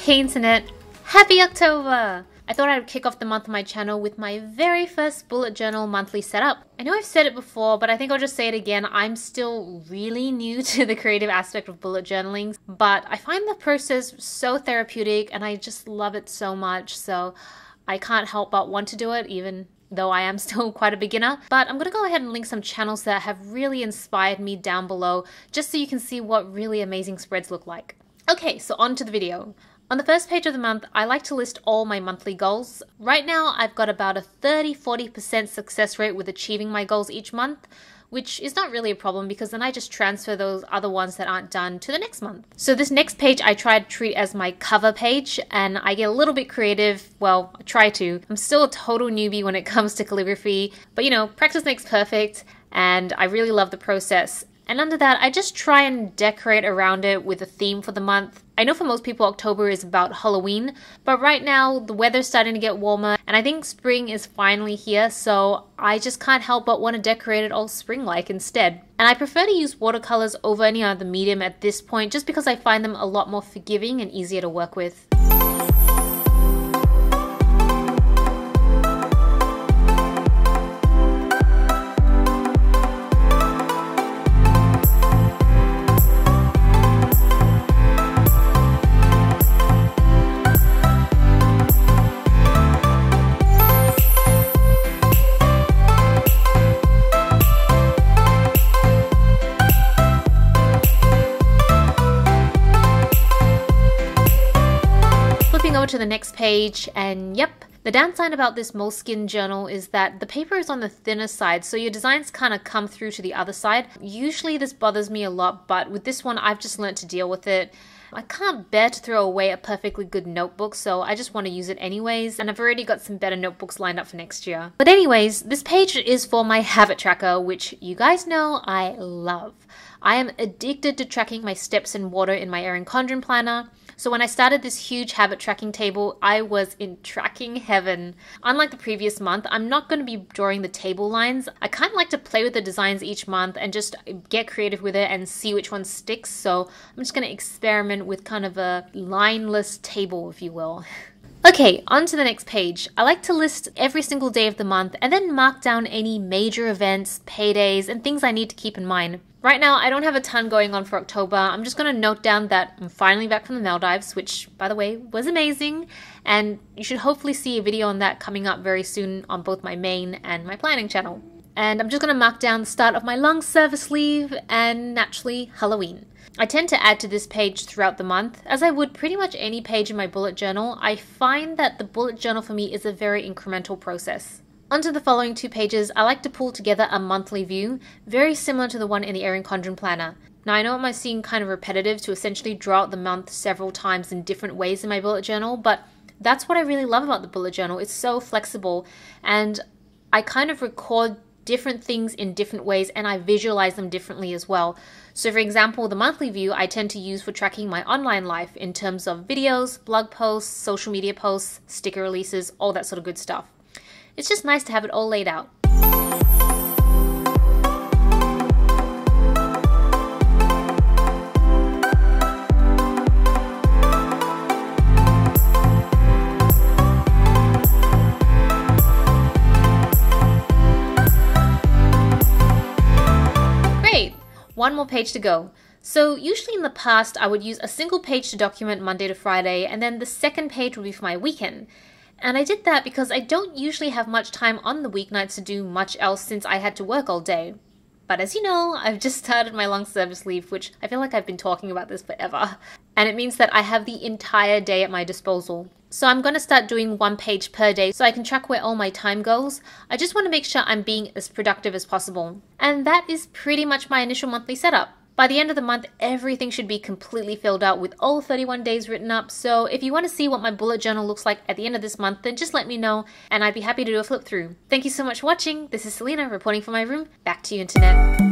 Hey internet, happy October! I thought I'd kick off the month on my channel with my very first bullet journal monthly setup. I know I've said it before, but I think I'll just say it again. I'm still really new to the creative aspect of bullet journaling, but I find the process so therapeutic and I just love it so much, so I can't help but want to do it, even though I am still quite a beginner. But I'm going to go ahead and link some channels that have really inspired me down below, just so you can see what really amazing spreads look like. Okay, so on to the video. On the first page of the month, I like to list all my monthly goals. Right now, I've got about a 30-40% success rate with achieving my goals each month, which is not really a problem because then I just transfer those other ones that aren't done to the next month. So this next page I try to treat as my cover page, and I get a little bit creative. Well, I try to. I'm still a total newbie when it comes to calligraphy, but you know, practice makes perfect, and I really love the process. And under that, I just try and decorate around it with a theme for the month. I know for most people October is about Halloween, but right now the weather's starting to get warmer and I think spring is finally here, so I just can't help but want to decorate it all spring-like instead. And I prefer to use watercolors over any other medium at this point just because I find them a lot more forgiving and easier to work with. To the next page, and yep, the downside about this moleskin journal is that the paper is on the thinner side, so your designs kind of come through to the other side. Usually this bothers me a lot, but with this one I've just learned to deal with it. I can't bear to throw away a perfectly good notebook, so I just want to use it anyways, and I've already got some better notebooks lined up for next year. But anyways, this page is for my habit tracker, which you guys know I love. I am addicted to tracking my steps and water in my Erin Condren planner. So when I started this huge habit tracking table, I was in tracking heaven. Unlike the previous month, I'm not going to be drawing the table lines. I kind of like to play with the designs each month and just get creative with it and see which one sticks. So I'm just going to experiment with kind of a lineless table, if you will. Okay, on to the next page. I like to list every single day of the month and then mark down any major events, paydays, and things I need to keep in mind. Right now, I don't have a ton going on for October. I'm just going to note down that I'm finally back from the Maldives, which, by the way, was amazing. And you should hopefully see a video on that coming up very soon on both my main and my planning channel. And I'm just going to mark down the start of my long service leave and, naturally, Halloween. I tend to add to this page throughout the month. As I would pretty much any page in my bullet journal, I find that the bullet journal for me is a very incremental process. Onto the following two pages, I like to pull together a monthly view, very similar to the one in the Erin Condren planner. Now I know it might seem kind of repetitive to essentially draw out the month several times in different ways in my bullet journal, but that's what I really love about the bullet journal. It's so flexible, and I kind of record different things in different ways and I visualize them differently as well. So for example, the monthly view I tend to use for tracking my online life in terms of videos, blog posts, social media posts, sticker releases, all that sort of good stuff. It's just nice to have it all laid out. Great! One more page to go. So usually in the past, I would use a single page to document Monday to Friday, and then the second page would be for my weekend. And I did that because I don't usually have much time on the weeknights to do much else since I had to work all day. But as you know, I've just started my long service leave, which I feel like I've been talking about this forever. And it means that I have the entire day at my disposal. So I'm going to start doing one page per day so I can track where all my time goes. I just want to make sure I'm being as productive as possible. And that is pretty much my initial monthly setup. By the end of the month, everything should be completely filled out with all 31 days written up. So if you want to see what my bullet journal looks like at the end of this month, then just let me know and I'd be happy to do a flip through. Thank you so much for watching. This is Celina reporting from my room. Back to you, internet.